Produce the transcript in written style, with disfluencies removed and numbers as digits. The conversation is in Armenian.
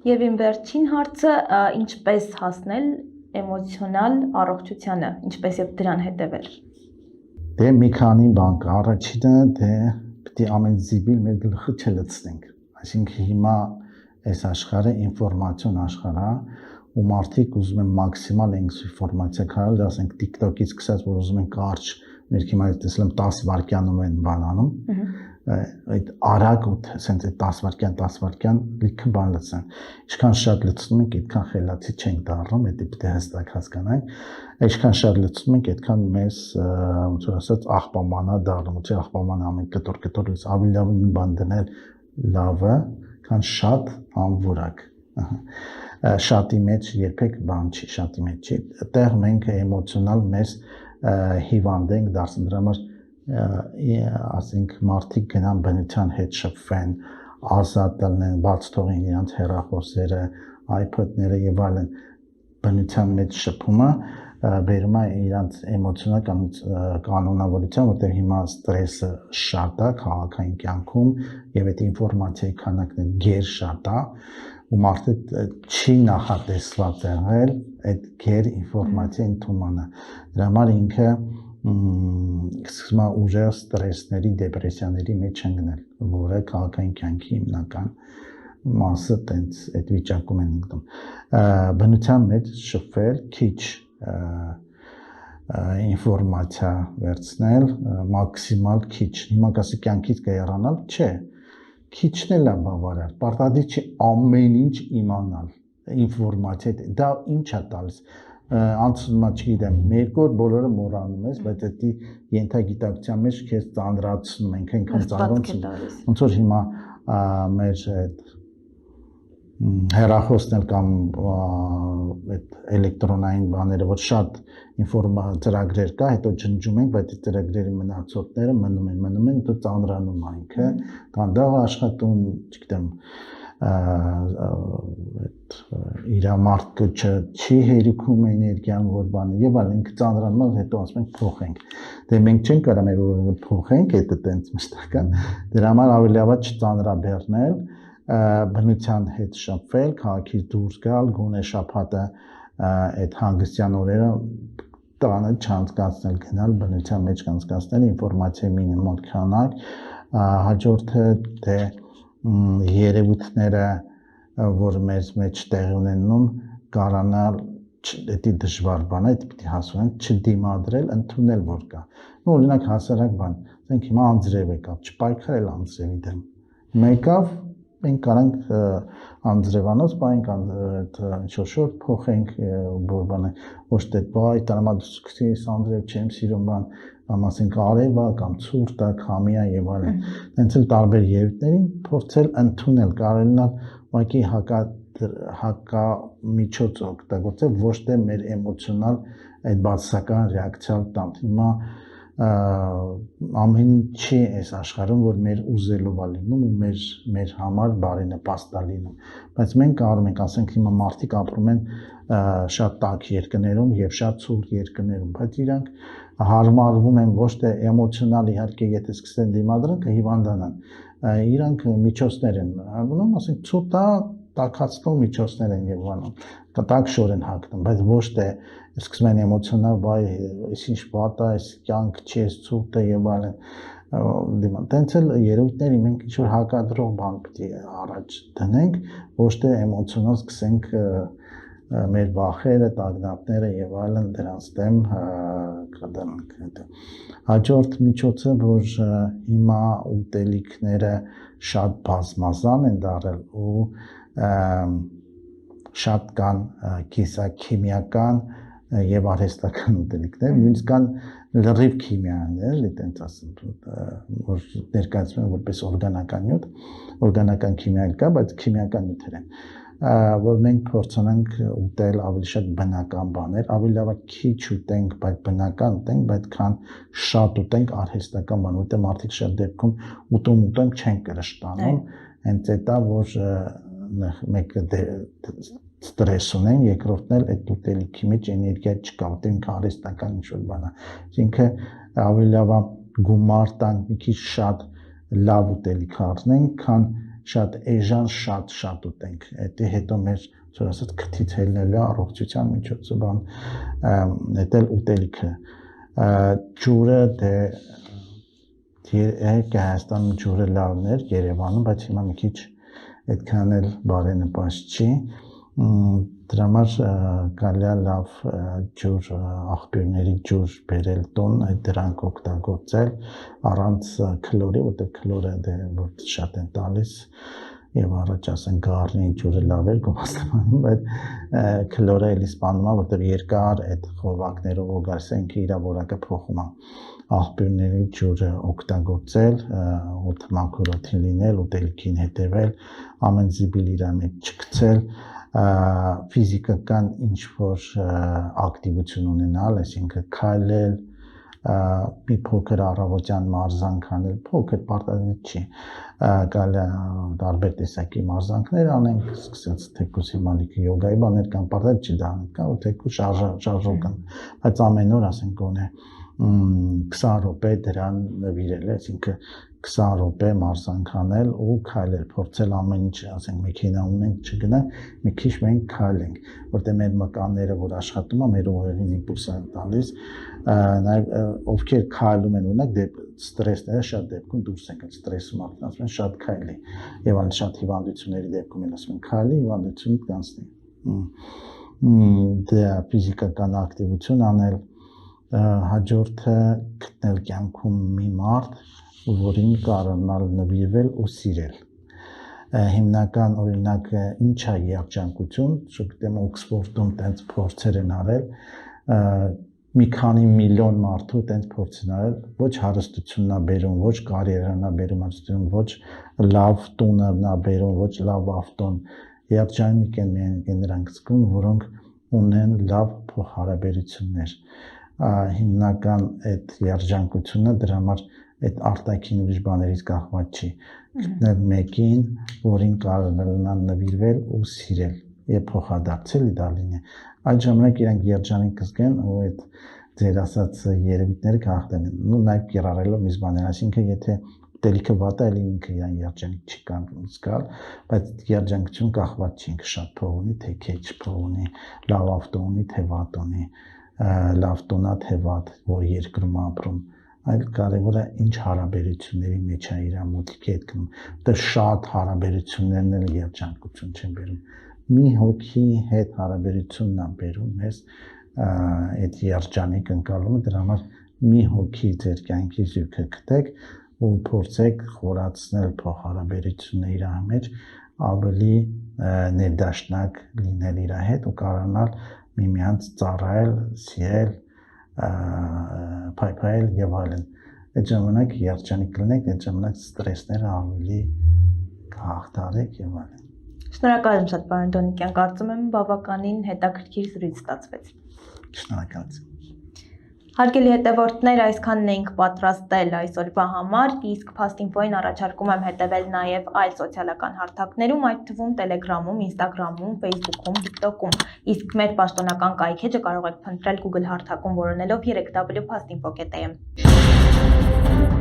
Եվ իմ վերջին հարցը ինչպես հասնել էմոցիոնալ առողջությանը, ինչպես եւ դրան հետևել։ Դե մի քանի բան կա, առաջինը դե պետք է ամեն զիբիլ մեր գլխը չլցնենք, այսինքն հիմա այս աշխարհը ինֆորմացիոն աշխարհ է ու մարդիկ ուզում են մաքսիմալ ինֆորմացիա քաղել, ասենք TikTok-ից սկսած, որ ուզում են կարճ ներքի մայր տեսնեմ 10 վայրկյանում են բանանում, այդ արագ ու ասենք 10 վայրկյան լիքը բան լցնեն, ինչքան շատ լցնում ենք, այդքան խելացի չենք դառնում, դա պետք է հստակ հասկանանք, ինչքան շատ լցնում ենք, այդքան մեզ ոնց որ ասած աղբամանա դառնում, ու աղբաման ամեն կտոր լից ավելի լավ մի բան դնել լավը, քան շատ անվորակ, շատի մեջ երբեք բան չի, շատի մեջ չի, այդտեղ մենք էմոցիոնալ մեզ հիվանդ ենք դարձնում, դրա համար ասենք մարդիկ գնան բնության հետ շփվեն, ազատ լինեն, բաց թողին իրենց հեռախոսները, iPad-ները եւ այլն, բնության մեջ շփումը բերում է իրենց էմոցիոնալ կանոնավորության, որտեղ հիմա ստրեսը շատ է քաղաքային կյանքում եւ այդ ինֆորմացիայի քանակն գեր շատ է ու մարդը չի նախատեսված եղել այդ գեր ինֆորմացիայի ընդունմանը, դրա համար ինքը սկսում է ուժեղ ստրեսների, դեպրեսիաների մեջ ընկնել, որը քաղաքային կյանքի հիմնական մասը տենց այդ վիճակում են ընկնում։ Բնության մեջ շփվել, քիչ ինֆորմացիա վերցնել, մաքսիմալ քիչ։ Հիմա կասի կյանքից կհեռանալ, չէ։ Քիչն էլ է բավարար, պարտադիր չի ամեն ինչ իմանալ, ինֆորմացիա, դա ինչ է տալիս։ Անցումա չգիտեմ, երկու օր բոլորը մոռանում ես, բայց դա ենթագիտակցության մեջ քեզ ծանրացնում ենք, այնքան ծանրացնում։ Ոնց որ հիմա մեր այդ հեռախոսն էլ կամ այդ էլեկտրոնային բաները, որ շատ ծրագրեր կա, հետո ջնջում ենք, բայց այդ ծրագրերի մնացորդները մնում են, հետո ծանրանում է ինքը, դանդաղ աշխատում, չգիտեմ, իր մարդը չի հերիքում էներգիան, որ բանը եւ այլն, ինքը ծանրանում է, հետո ասում ենք փոխենք։ Դե մենք չենք կարող մեր օրը փոխենք, դա տենց մշտական, դրա համար ավելի լավ է չծանրաբեռնել, բնության հետ շփվել, քաղաքից դուրս գալ, գոնե շաբաթը այդ հանգստյան օրերը տանը չանցկացնել, գնալ բնության մեջ կանցկացնել, ինֆորմացիա մինիմալ քանակ, հաջորդը դե երևույթները, որ մեզ մեջ տեղի ունենում, կարանալ դա դժվար բան է, դա պետք է հասունենք, չդիմադրել, ընդունել որ կա։ Նու օրինակ հասարակ բան, ասենք հիմա անձրև եկավ, չպայքարել անձրևի դեմ։ Մեկավ մենք կարանք անձրևանոց պայենք շոշոր փոխենք որ բանը ոչ թե բայ տրամադրությունի անձրև չեմ սիրում բան կամ ասենք արևա կամ ցուրտա քամիա եւ այլն տենց էլ տարբեր երևույթներին փորձել ընդունել կարելնալ ուղղակի հակամիջոց օգտագործել ոչ թե մեր էմոցիոնալ այդ բացասական ռեակցիա տան հիմա ամեն ինչի այս աշխարհում որ մեր ուզելով է լինում ու մեր համար բարենպաստ է լինում բայց մենք կարող ենք ասենք հիմա մարդիկ ապրում են շատ տաք երկրներում եւ շատ ցուրտ երկրներում բայց իրանք հարմարվում են ոչ թե էմոցիոնալ իհարկե եթե սկսեն դիմադրել կհիվանդանան իրանք միջոցներ են անում ասենք ցուրտա տակածնող միջոցներ են եւ բանում կտակ շոր են հագնում բայց ոչ թե սկսում են էմոցիոնալ բայ այս ինչ վատ է այս կյանք չի այս ցուրտը եւ այլն դիման տենց էլ երևույթների մենք ինչ որ հակադրող բան պետք է առաջ դնենք ոչ թե էմոցիոնալ սկսենք մեր վախերը տագնապները եւ այլն դրանց դեմ կդնենք հաջորդ միջոցը որ հիմա ուտելիքները շատ բազմազան են դարել ու շատ կան կիսաքիմիական եւ արհեստական ուտելիքներ, նույնիսկ կան լրիվ քիմիաներ, էլի տենց ասեմ, որ ներկայացվում են որպես օրգանական նյութ, օրգանական քիմիա կա, բայց քիմիական նյութեր են, որ մենք փորձանանք ուտել ավելի շատ բնական բաներ, ավելի լավ է քիչ ուտենք, բայց բնական ուտենք, բայց քան շատ ուտենք արհեստական բան, որտեղ մարդիկ շատ դեպքում ուտում չեն կրշտանում, հենց դա որ մեկը ստրես ունեն, երկրորդն էլ այդ ուտելիքի մեջ էներգիա չկա, ուտենք արհեստական ինչ-որ բան է, այսինքն ավելի լավ է գումար տանք մի քիչ շատ լավ ուտելիք առնենք, քան շատ էժան շատ ուտենք, դա հետո մեր ծոր ասած քթից ելնելու առողջության միջոցը բան, դա ուտելիքը, ջուրը դե Հայաստանում ջուրը լավն էր, Երևանում, բայց հիմա մի քիչ այդքան էլ բարենպաստ չի, դրա համար կարելի է լավ ջուր, աղբյուրների ջուր բերել տուն, դրանք օգտագործել առանց քլորի, որտեղ քլորը որ շատ են տալիս եւ առաջ ասեն գառնի ջուրը լավ էր գովաստանում, բայց քլորը էլի սպանում է, որտեղ երկար այդ խողովակներով գալիս է ինքը իր որակը փոխում է, աղբյուրների ջուրը օգտագործել, մաքուր օդին լինել, ուտելիքին հետևել, ամեն զիբիլ իր մեջ չգցել, ֆիզիկական ինչ-որ ակտիվություն ունենալ, այսինքն քայլել, մի փոքր առավոտյան մարզանք անել, փոքր պարտադիր չի, կարելի է տարբեր տեսակի մարզանքներ անենք, սկսած թեկուզ հիմա լիքը յոգայի բաներ կան, պարտադիր չի դա անել, կա ու թեկուզ շարժող կան, բայց ամեն օր ասենք գոնե 20 րոպե դրան նվիրել, այսինքն 20 րոպե մարզանք անել ու քայլել, փորձել ամեն ինչ, ասենք մեքենա ունենք, չգնանք, մի քիչ մենք քայլենք, որտեղ մեր մկանները, որ աշխատում է, մեր ուղեղին իմպուլս են տալիս, նաև ովքեր քայլում են, օրինակ ստրեսները շատ դեպքում դուրս են գալիս, ստրեսում ասում են շատ քայլի, եւ այլ շատ հիվանդությունների դեպքում են ասում են քայլի, հիվանդությունը կանցնի, դա ֆիզիկական ակտիվություն անել, հաջորդը գտնել կյանքում մի մարդ, որին կարողանալ նվիրվել ու սիրել։ Հիմնական օրինակ ինչ է երջանկություն, չգիտեմ Օքսֆորդում տենց փորձեր են արել, մի քանի միլիոն մարդու տենց փորձ են արել, ոչ հարստությունն է բերում, ոչ կարիերան է բերում հարստություն, ոչ լավ տունն է բերում, ոչ լավ ավտոն, երջանիկ են միայն նրանք զգում, որոնք ունեն լավ փոխհարաբերություններ։ Հիմնական այդ երջանկությունը դրա համար այդ արտաքին ուրիշ բաներից կախված չի, գտնել մեկին, որին կարողանալ նվիրվել ու սիրել եւ փոխադարձել դա լինի, այդ ժամանակ իրանք երջանիկ կզգան ու այդ ձեր ասած երևույթները կհաղթեն, ու նաեւ կիրառելով mis բաներ, այսինքն եթե ուտելիքը վատ է, էլի ինքը իրան երջանիկ չի կարող զգալ, բայց երջանկություն կախված չի, ինքը շատ փող ունի, թե քիչ փող ունի, լավ ավտո ունի, թե վատ ունի, լավ տունա, թե վատ, որ երկրում ապրում, այլ կարևորը ինչ հարաբերությունների մեջ է իր մոտիկի հետ գնում, որտեղ շատ հարաբերություններն էլ երջանկություն չեն բերում, մի հոգի հետ հարաբերությունն է բերում մեզ այդ երջանիկ ընկալումը, դրա համար մի հոգի ձեր կյանքի զույգը գտեք ու փորձեք խորացնել փոխհարաբերությունները իր մեջ, ավելի ներդաշնակ լինել իր հետ ու կարողանալ միմյանց ծառայել, սիրել, փայփայել եւ այլն։ Այդ ժամանակ երջանիկ կլինեք, այդ ժամանակ ստրեսները ավելի կհաղթարեք եւ այլն։ Շնորհակալ եմ շատ, պարոն Դոնիկյան, կարծում եմ բավականին հետաքրքիր զրույց ստացվեց։ Շնորհակալություն։ Հարգելի հետևորդներ, այսքանն էինք պատրաստել այսօրվա համար, իսկ Fast.info-ին առաջարկում եմ հետևել նաև այլ սոցիալական հարթակներում, այդ թվում Telegram-ում, Instagram-ում, Facebook-ում, TikTok-ում, իսկ մեր պաշտոնական կայքեջը կարող եք փնտրել Google հարթակում որոնելով www.fast.info.am։